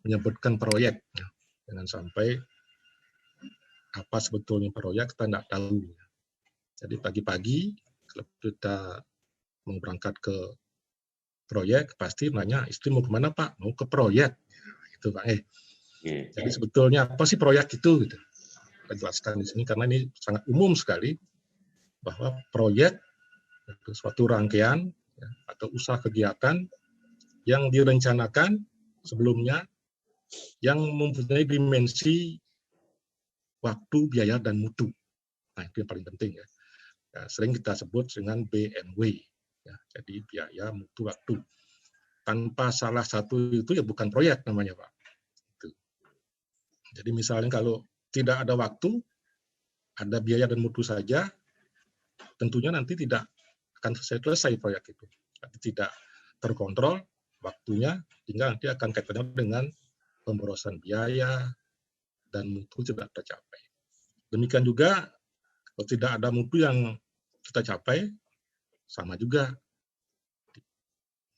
menyebutkan proyek, ya. Jangan sampai apa sebetulnya proyek kita tidak tahu. Jadi pagi-pagi kalau kita mau berangkat ke proyek pasti nanya istri mau kemana Pak? Mau ke proyek, gitu Pak. Jadi sebetulnya apa sih proyek itu? Gitu. Kita jelaskan di sini karena ini sangat umum sekali bahwa proyek itu suatu rangkaian ya, atau usaha kegiatan yang direncanakan sebelumnya yang mempunyai dimensi waktu, biaya, dan mutu. Nah, itu yang paling penting ya. Ya sering kita sebut dengan BMW. Ya, jadi biaya, mutu, waktu. Tanpa salah satu itu ya bukan proyek namanya Pak. Itu. Jadi misalnya kalau tidak ada waktu, ada biaya dan mutu saja, tentunya nanti tidak akan selesai proyek itu. Nanti tidak terkontrol waktunya, hingga nanti akan kaitannya dengan pemborosan biaya dan mutu tidak tercapai. Demikian juga kalau tidak ada mutu yang kita capai, sama juga.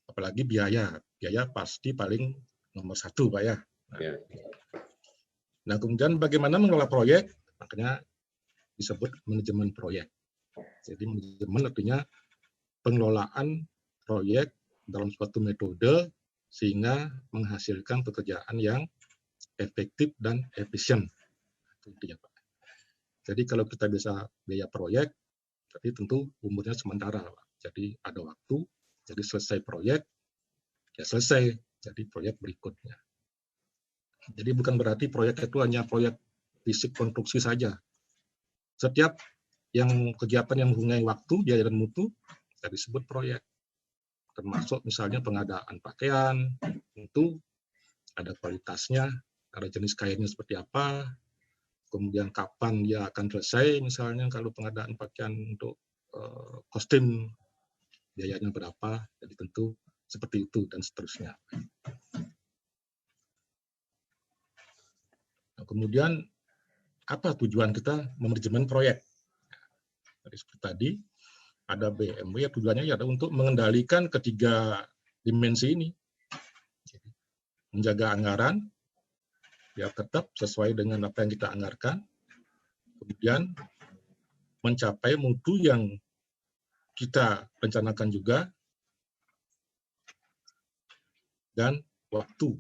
Apalagi biaya pasti paling nomor satu Pak ya. Nah kemudian bagaimana mengelola proyek, makanya disebut manajemen proyek. Jadi manajemen artinya pengelolaan proyek dalam suatu metode sehingga menghasilkan pekerjaan yang efektif dan efisien. Itu intinya Pak. Jadi kalau kita bisa biaya proyek, tapi tentu umurnya sementara Pak. Jadi ada waktu, jadi selesai proyek, ya selesai, jadi proyek berikutnya. Jadi bukan berarti proyek itu hanya proyek fisik konstruksi saja. Setiap yang kegiatan yang mempunyai waktu, biaya dan mutu, kita disebut proyek. Termasuk misalnya pengadaan pakaian, itu ada kualitasnya, ada jenis kainnya seperti apa, kemudian kapan dia akan selesai, misalnya kalau pengadaan pakaian untuk kostum, biayanya berapa, jadi tentu seperti itu, dan seterusnya. Nah, kemudian, apa tujuan kita memanajemen proyek? Jadi seperti tadi, ada BMW, ya tujuannya ya untuk mengendalikan ketiga dimensi ini. Jadi, menjaga anggaran, biar tetap sesuai dengan apa yang kita anggarkan. Kemudian, mencapai mutu yang kita rencanakan juga, dan waktu,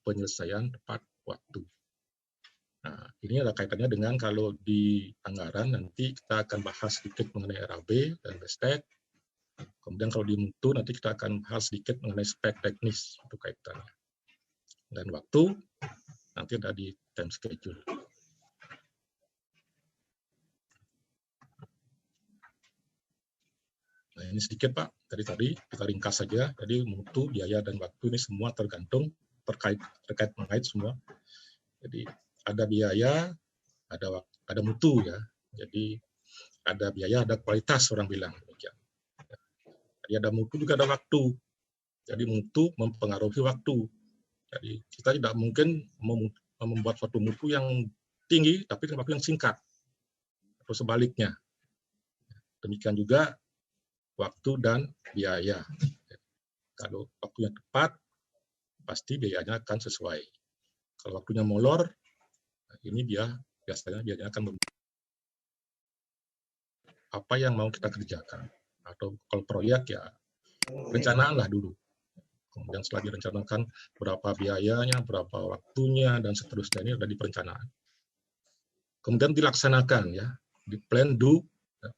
penyelesaian tepat waktu. Nah, ini ada kaitannya dengan kalau di anggaran nanti kita akan bahas sedikit mengenai RAB dan Bestek. Kemudian kalau di mutu nanti kita akan bahas sedikit mengenai spek teknis untuk kaitannya. Dan waktu nanti ada di time schedule. Nah, ini sedikit Pak, tadi kita ringkas saja. Jadi mutu, biaya, dan waktu ini semua tergantung terkait mengait semua. Jadi ada biaya, ada mutu ya. Jadi ada biaya, ada kualitas orang bilang demikian. Jadi ada mutu juga ada waktu. Jadi mutu mempengaruhi waktu. Jadi kita tidak mungkin membuat suatu mutu yang tinggi tapi dengan waktu yang singkat. Atau sebaliknya. Demikian juga waktu dan biaya. Kalau waktunya tepat, pasti biayanya akan sesuai. Kalau waktunya molor, ini biasanya akan apa yang mau kita kerjakan. Atau kalau proyek ya rencanaan lah dulu. Kemudian setelah direncanakan berapa biayanya, berapa waktunya, dan seterusnya, ini ada di perencanaan. Kemudian dilaksanakan ya, di plan, do,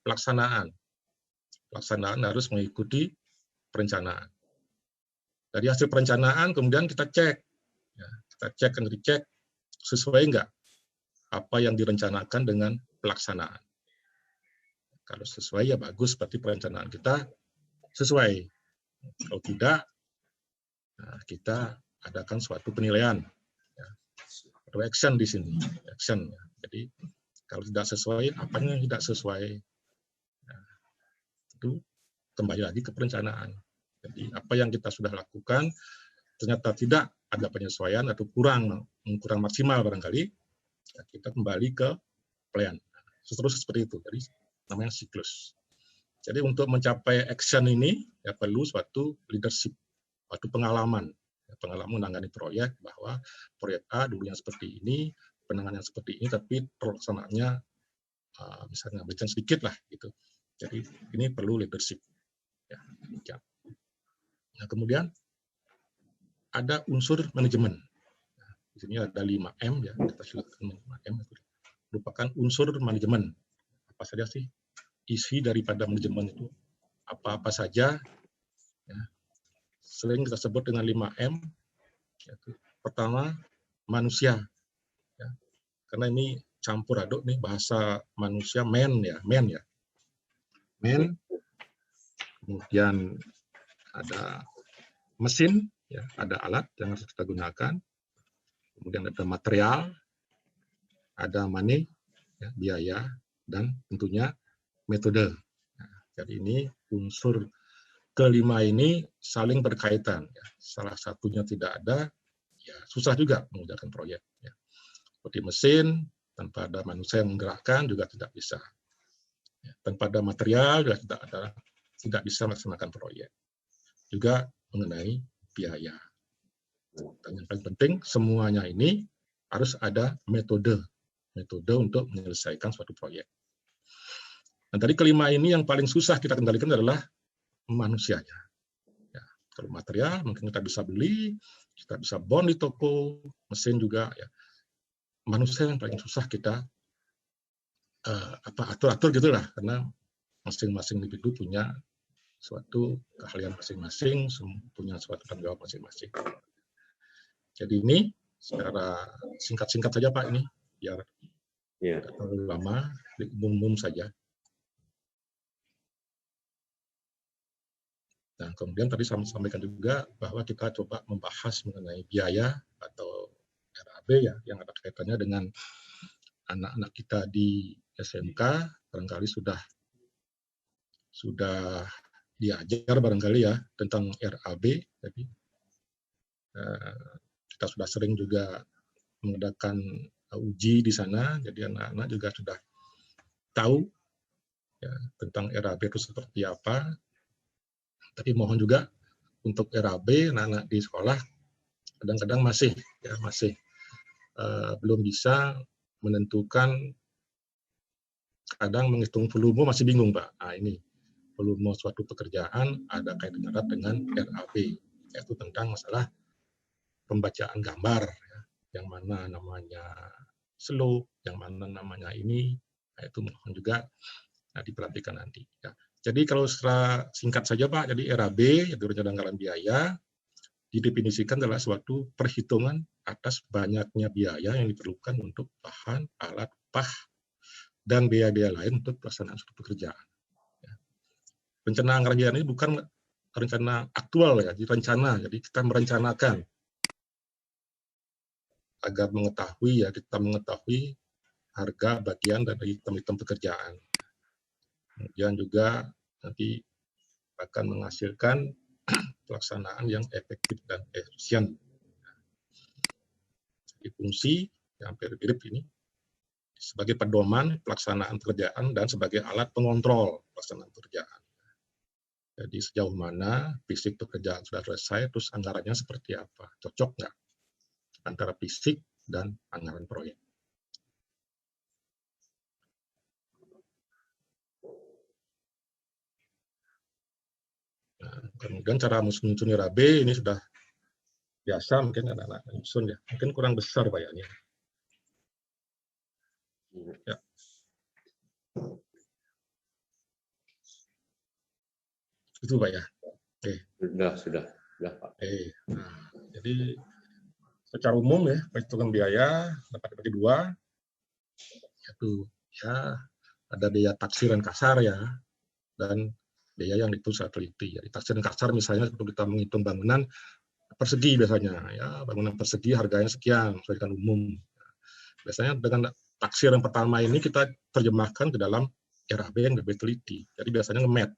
pelaksanaan. Pelaksanaan harus mengikuti perencanaan. Dari hasil perencanaan kemudian kita cek, ya, kita cek dan dicek sesuai enggak apa yang direncanakan dengan pelaksanaan. Kalau sesuai ya bagus, berarti perencanaan kita sesuai. Kalau tidak, nah, kita adakan suatu penilaian, ya, atau action di sini, action. Ya. Jadi kalau tidak sesuai, apanya yang tidak sesuai, nah, itu kembali lagi ke perencanaan. Jadi apa yang kita sudah lakukan ternyata tidak ada penyesuaian atau kurang maksimal barangkali, ya, kita kembali ke plan. Seterusnya seperti itu. Jadi namanya siklus. Jadi untuk mencapai action ini ya perlu suatu leadership, suatu pengalaman. pengalaman menangani proyek, bahwa proyek A dulunya seperti ini, penanganannya seperti ini, tapi pelaksanaannya misalnya berjalan sedikit lah gitu. Jadi ini perlu leadership. Ya. Nah, kemudian ada unsur manajemen. Nah, di sini ada 5M ya, kita silakan 5M itu merupakan unsur manajemen. Apa saja sih isi daripada manajemen itu? Apa-apa saja ya. Sering kita sebut dengan 5M. Yaitu, pertama, manusia. Ya. Karena ini campur aduk nih bahasa manusia, men ya. Men. Kemudian ada mesin, ya, ada alat yang harus kita gunakan. Kemudian ada material, ada money, ya, biaya, dan tentunya metode. Nah, jadi ini unsur kelima ini saling berkaitan. Ya. Salah satunya tidak ada, ya susah juga mengerjakan proyek. Ya. Seperti mesin, tanpa ada manusia yang menggerakkan juga tidak bisa. Ya. Tanpa ada material juga tidak bisa melaksanakan proyek. Juga mengenai biaya. Dan yang paling penting, semuanya ini harus ada metode untuk menyelesaikan suatu proyek. Dan tadi kelima ini yang paling susah kita kendalikan adalah manusianya. Ya, kalau material mungkin kita bisa beli, kita bisa bond di toko, mesin juga. Ya. Manusia yang paling susah kita atur-atur gitulah, karena masing-masing individu punya suatu keahlian masing-masing, punya suatu tanggung jawab masing-masing. Jadi ini secara singkat-singkat saja Pak ini, biar tidak terlalu lama, umum-umum saja. Nah, kemudian tadi saya sampaikan juga bahwa kita coba membahas mengenai biaya atau RAB ya, yang ada kaitannya dengan anak-anak kita di SMK, barangkali sudah diajar barangkali ya tentang RAB. Jadi kita sudah sering juga mengadakan uji di sana, jadi anak-anak juga sudah tahu ya, tentang RAB itu seperti apa. Tapi mohon juga untuk RAB anak-anak di sekolah kadang-kadang masih belum bisa menentukan, kadang menghitung volume masih bingung Pak. Nah ini volume suatu pekerjaan ada kaitannya erat dengan RAB, yaitu tentang masalah pembacaan gambar, ya, yang mana namanya slope, yang mana namanya ini, itu mohon juga diperhatikan nanti. Ya. Jadi kalau secara singkat saja Pak, jadi RAB, yaitu rencana anggaran biaya, didefinisikan adalah suatu perhitungan atas banyaknya biaya yang diperlukan untuk bahan, alat, upah, dan biaya-biaya lain untuk pelaksanaan suatu pekerjaan. Ya. Rencana anggaran biaya ini bukan rencana aktual ya, jadi kita merencanakan agar kita mengetahui harga bagian dari item-item pekerjaan. Kemudian juga nanti akan menghasilkan pelaksanaan yang efektif dan efisien. Jadi fungsi yang hampir mirip ini sebagai pedoman pelaksanaan pekerjaan dan sebagai alat pengontrol pelaksanaan pekerjaan. Jadi sejauh mana fisik pekerjaan sudah selesai, terus anggarannya seperti apa? Cocok nggak antara fisik dan anggaran proyek? Nah, kemudian cara menyusun RAB ini sudah biasa, mungkin anak-anak menyusun ya. Mungkin kurang besar Pak ya ini. Ya. Itu Pak ya. Oke. Sudah Pak. Nah, jadi secara umum ya, perhitungan biaya dapat dibagi dua, yaitu ya ada biaya taksir dan kasar ya, dan biaya yang dihitung secara teliti. Jadi taksir dan kasar misalnya untuk kita menghitung bangunan persegi biasanya, ya bangunan persegi harganya sekian sesuai dengan umum. Biasanya dengan taksir yang pertama ini kita terjemahkan ke dalam RAB yang lebih teliti. Jadi biasanya nge-map.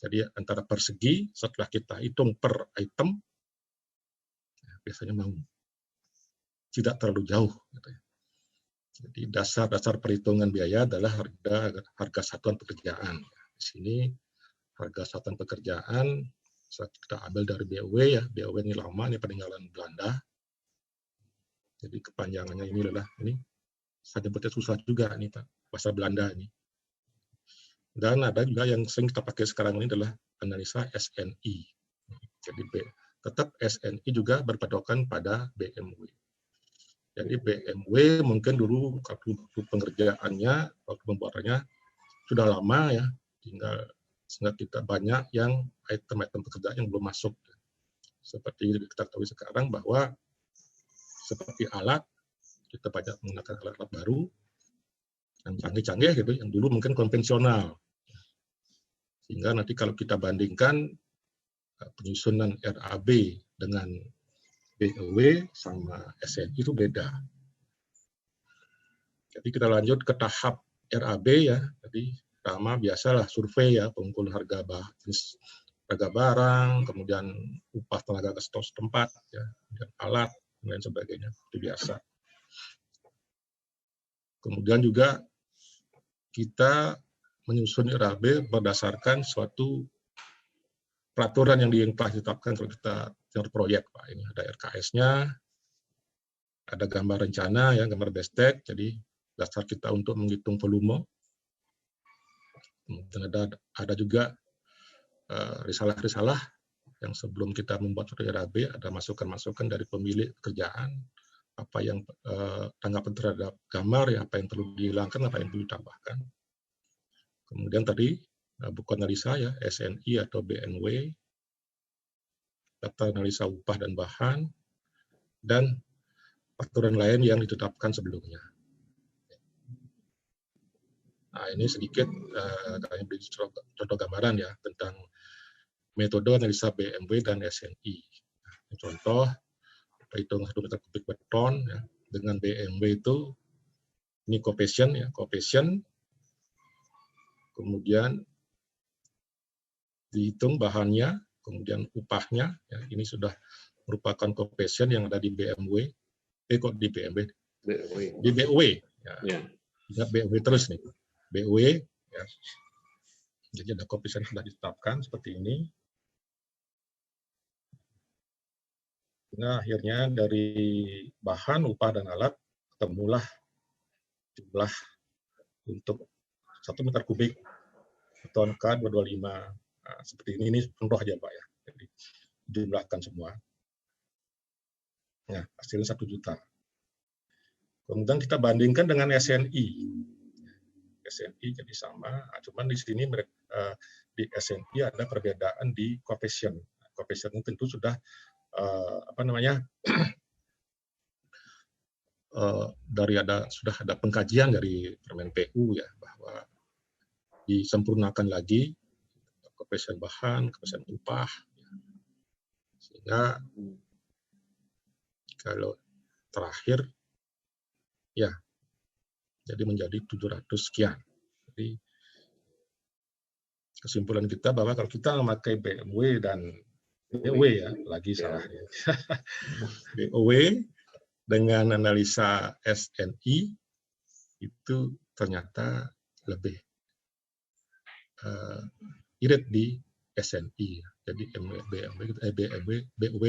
Jadi antara persegi setelah kita hitung per item, biasanya mau tidak terlalu jauh. Jadi dasar perhitungan biaya adalah harga satuan pekerjaan. Di sini harga satuan pekerjaan kita ambil dari BOW ya, BOW ini lama, ini peninggalan Belanda. Jadi kepanjangannya ini adalah ini, saya nyebutnya susah juga nih Pak, bahasa Belanda ini. Dan ada juga yang sering kita pakai sekarang ini adalah analisa SNI. Jadi tetap SNI juga berpatokan pada BMW. Jadi BMW mungkin dulu waktu pengerjaannya, waktu pembuatannya sudah lama ya, sehingga kita banyak yang item-item pekerjaan yang belum masuk. Seperti kita tahu sekarang bahwa seperti alat, kita banyak menggunakan alat-alat baru yang canggih-canggih gitu, yang dulu mungkin konvensional. Sehingga nanti kalau kita bandingkan penyusunan RAB dengan BOW sama SNI itu beda. Jadi kita lanjut ke tahap RAB ya. Jadi pertama biasalah survei ya, pengumpulan harga barang, kemudian upah tenaga setempat, ya, kemudian alat dan lain sebagainya, itu biasa. Kemudian juga kita menyusun RAB berdasarkan suatu peraturan yang telah ditetapkan kalau kita proyek Pak. Ini ada RKS-nya, ada gambar rencana ya, gambar bestek, jadi dasar kita untuk menghitung volume. Kemudian ada juga risalah-risalah yang sebelum kita membuat suatu RAB ada masukan-masukan dari pemilik pekerjaan, apa yang tanggapan terhadap gambar ya, apa yang perlu dihilangkan, apa yang perlu ditambahkan. Kemudian tadi buku analisa ya, SNI atau BNW, data analisa upah dan bahan, dan aturan lain yang ditetapkan sebelumnya. Nah, ini sedikit kami beri contoh gambaran ya tentang metode analisa BMW dan SNI. Contoh, perhitungan 1 meter kubik beton ya, dengan BMW itu ini coefficient ya, coefficient, kemudian dihitung bahannya, kemudian upahnya, ya, ini sudah merupakan coefficient yang ada di BMW, kok di BMW, di BOW, ya. Ingat BOW terus nih, BOW, ya. Jadi ada coefficient sudah ditetapkan seperti ini. Nah, akhirnya dari bahan, upah, dan alat, ketemulah jumlah untuk 1 meter kubik beton K225. Nah, seperti ini contoh aja Pak ya. Jadi jumlahkan semua. Nah, hasilnya 1 juta. Kemudian kita bandingkan dengan SNI. SNI jadi sama, cuman di sini di SNI ada perbedaan di coefficient. Coefficient tentu sudah sudah ada pengkajian dari Permen PU ya, bahwa disempurnakan lagi coefficient bahan, coefficient upah, sehingga kalau terakhir ya jadi menjadi 700 sekian. Jadi kesimpulan kita bahwa kalau kita memakai BMW dan BOW ya, lagi salah ya. BOW dengan analisa SNI itu ternyata lebih irit di SNI. Jadi BOW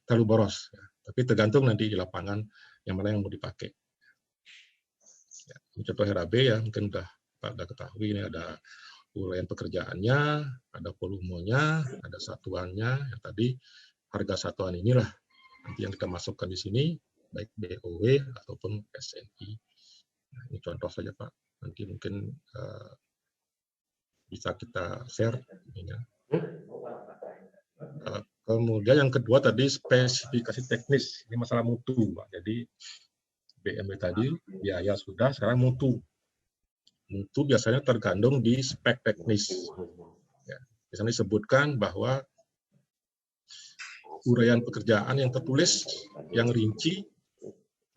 terlalu boros. Ya. Tapi tergantung nanti di lapangan yang mana yang mau dipakai. Ya, contoh RAB ya, mungkin udah ketahui ini ada uraian pekerjaannya, ada volumenya, ada satuannya. Yang tadi harga satuan inilah nanti yang kita masukkan di sini, baik BOW ataupun SNI. Nah, ini contoh saja Pak. Nanti mungkin bisa kita share. Ya. Kemudian yang kedua tadi spesifikasi teknis. Ini masalah mutu Pak. Jadi BMW tadi biaya sudah, sekarang mutu. Mutu biasanya terkandung di spek teknis. Ya, misalnya disebutkan bahwa uraian pekerjaan yang tertulis, yang rinci,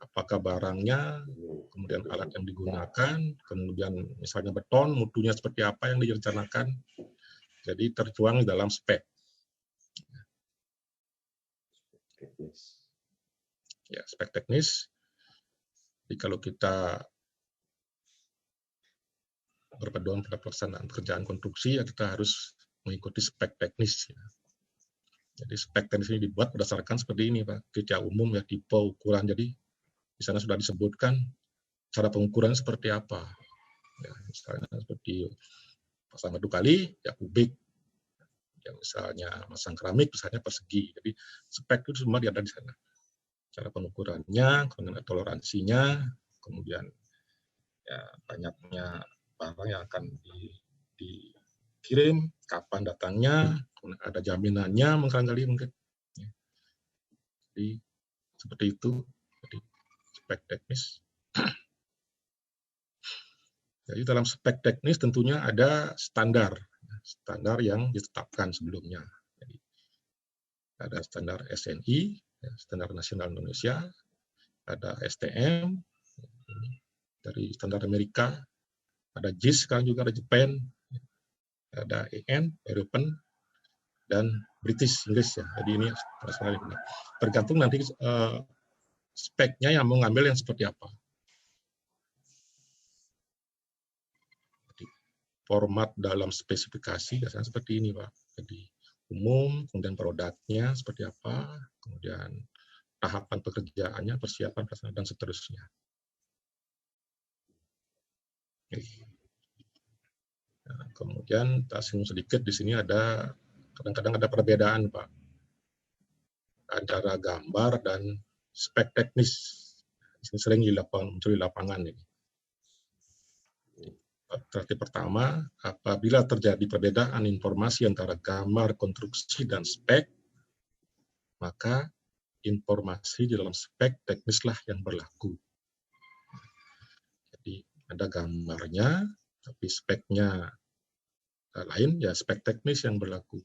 apakah barangnya, kemudian alat yang digunakan, kemudian misalnya beton, mutunya seperti apa yang direncanakan, jadi tertuang dalam spek. Ya, spek teknis. Jadi kalau kita berpedoman pada pelaksanaan pekerjaan konstruksi, ya kita harus mengikuti spek teknis. Ya. Jadi spek teknis ini dibuat berdasarkan seperti ini, Pak. Kriteria umum ya, tipe, ukuran. Jadi di sana sudah disebutkan cara pengukuran seperti apa. Ya, misalnya seperti pasang batu kali, ya kubik. Ya, misalnya masang keramik, misalnya persegi. Jadi spek itu semua ada di sana. Cara pengukurannya, kemudian toleransinya, kemudian ya banyaknya barang yang akan dikirim, kapan datangnya, ada jaminannya mungkin. Jadi seperti itu. Jadi spek teknis. Jadi dalam spek teknis tentunya ada standar yang ditetapkan sebelumnya. Jadi ada standar SNI, standar nasional Indonesia, ada STM dari standar Amerika, ada JIS sekarang juga ada Jepang, ada EN, European, dan British Inggris ya. Jadi ini tergantung nanti speknya yang mau ngambil yang seperti apa. Jadi, format dalam spesifikasi biasanya seperti ini, Pak. Jadi umum, kemudian produknya seperti apa, kemudian tahapan pekerjaannya, persiapan, pelaksanaan, dan seterusnya. Nah, kemudian kita singgung sedikit di sini ada kadang-kadang ada perbedaan, Pak, antara gambar dan spek teknis. Ini sering muncul di lapangan ini. Alternatif pertama, apabila terjadi perbedaan informasi antara gambar, konstruksi, dan spek, maka informasi di dalam spek teknislah yang berlaku. Jadi ada gambarnya, tapi speknya lain, ya spek teknis yang berlaku.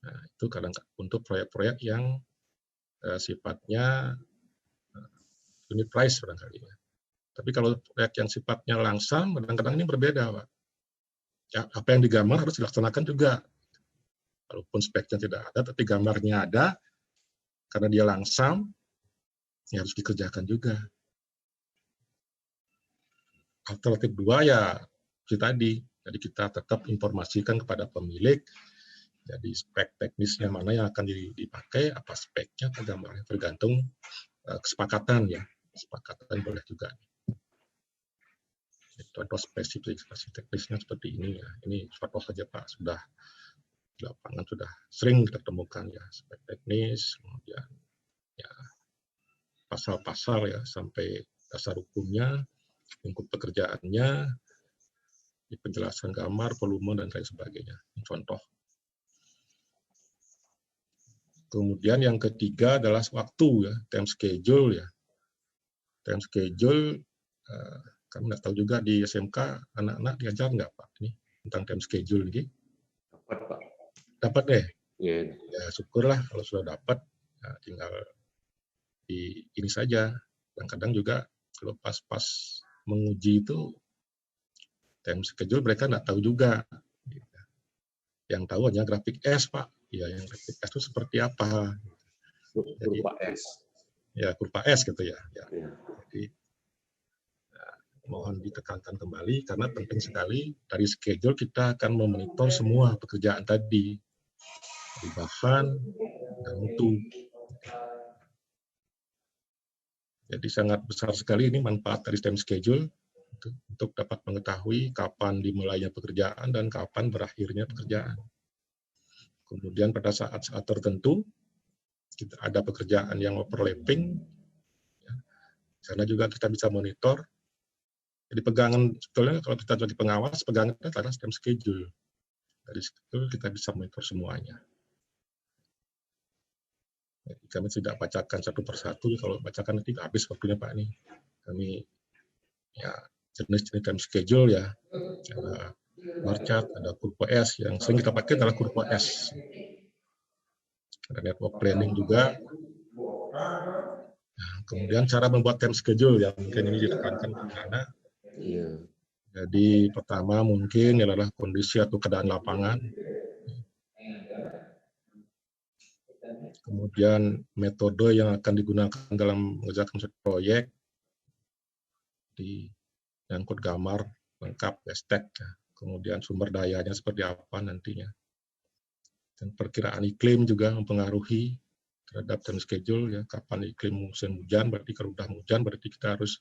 Nah, itu kadang untuk proyek-proyek yang sifatnya unit price barangkali ya. Tapi kalau proyek yang sifatnya langsam, kadang-kadang ini berbeda, Pak. Ya, apa yang digambar harus dilaksanakan juga. Walaupun speknya tidak ada, tapi gambarnya ada, karena dia langsam, ya harus dikerjakan juga. Alternatif dua ya, seperti tadi. Jadi kita tetap informasikan kepada pemilik, jadi spek teknisnya mana yang akan dipakai, apa speknya, apa gambarnya, tergantung kesepakatan ya. Kesepakatan boleh juga. Contoh spesifikasi teknisnya seperti ini ya. Ini contoh saja, Pak, sudah di lapangan sudah sering kita temukan ya spek teknis, kemudian ya pasal-pasal ya sampai dasar hukumnya, lingkup pekerjaannya, di penjelasan gambar, volume dan lain sebagainya. Contoh. Kemudian yang ketiga adalah waktu ya, time schedule ya. Time schedule kami nggak tahu juga di SMK anak-anak diajar nggak, Pak, ini tentang time schedule ini? Dapat, Pak. Dapat deh. Yeah. Ya syukurlah kalau sudah dapat, ya, tinggal di ini saja. Kadang-kadang juga kalau pas-pas menguji itu time schedule mereka nggak tahu juga. Yang tahu hanya grafik S, Pak. Ya, yang grafik S itu seperti apa? Kurva S. Ya, kurva S gitu ya. Yeah. Jadi mohon ditekankan kembali karena penting sekali dari schedule kita akan memonitor semua pekerjaan tadi, dari bahan dan mutu. Jadi sangat besar sekali ini manfaat dari time schedule untuk dapat mengetahui kapan dimulainya pekerjaan dan kapan berakhirnya pekerjaan. Kemudian pada saat-saat tertentu kita ada pekerjaan yang overlapping, ya, karena juga kita bisa monitor. Jadi pegangan sebetulnya kalau kita jadi pengawas, pegangan adalah time schedule. Dari situ kita bisa monitor semuanya. Jadi kami tidak bacakan satu persatu, kalau bacakan nanti habis waktunya, Pak, nih. Kami ya jenis-jenis time schedule ya, ada bar chart, ada kurva S, yang sering kita pakai adalah kurva S. Ada network planning juga. Nah, kemudian cara membuat time schedule yang mungkin ini ditekankan karena jadi pertama mungkin adalah kondisi atau keadaan lapangan. Kemudian metode yang akan digunakan dalam mengerjakan suatu proyek, di nyangkut gambar lengkap, stack, ya. Kemudian sumber dayanya seperti apa nantinya. Dan perkiraan iklim juga mempengaruhi terhadap time schedule ya. Kapan iklim musim hujan, berarti kalau udah hujan berarti kita harus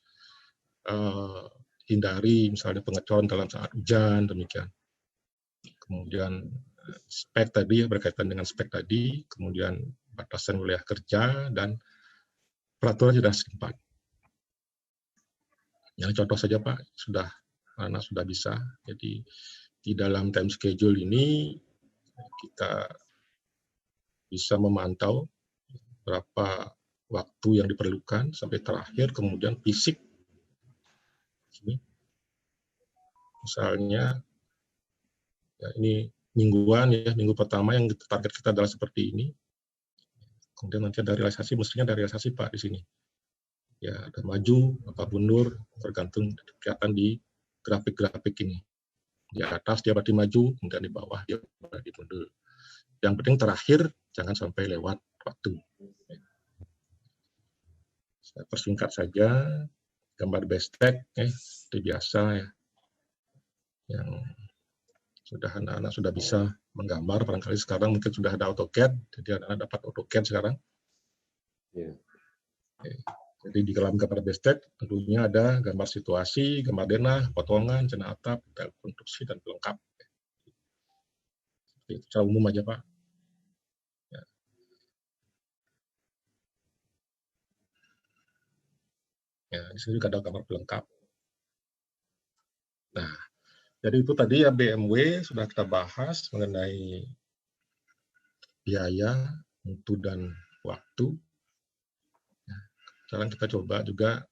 hindari misalnya pengecoran dalam saat hujan, demikian. Kemudian spek tadi ya, berkaitan dengan spek tadi, kemudian batasan wilayah kerja dan peraturan sudah setempat. Yang contoh saja Pak, anak sudah bisa. Jadi di dalam time schedule ini kita bisa memantau berapa waktu yang diperlukan sampai terakhir, kemudian fisik. Ini misalnya ya, ini mingguan ya, minggu pertama yang target kita adalah seperti ini. Kemudian nanti ada realisasi, mestinya ada realisasi Pak di sini. Ya, ada maju, apa mundur, tergantung kelihatan di grafik-grafik ini. Di atas dia berarti maju, kemudian di bawah dia berarti mundur. Yang penting terakhir jangan sampai lewat waktu. Saya persingkat saja, gambar bestek, itu biasa ya. Yang anak-anak sudah bisa menggambar, barangkali sekarang mungkin sudah ada AutoCAD, jadi anak-anak dapat AutoCAD sekarang. Ya. Jadi di dalam gambar bestek tentunya ada gambar situasi, gambar denah, potongan, jenah atap, detail konstruksi, dan pelengkap. Itu secara umum aja Pak. Ya. Ya, di sini juga ada gambar pelengkap. Nah, jadi itu tadi ya BMW sudah kita bahas mengenai biaya, mutu, dan waktu. Sekarang kita coba juga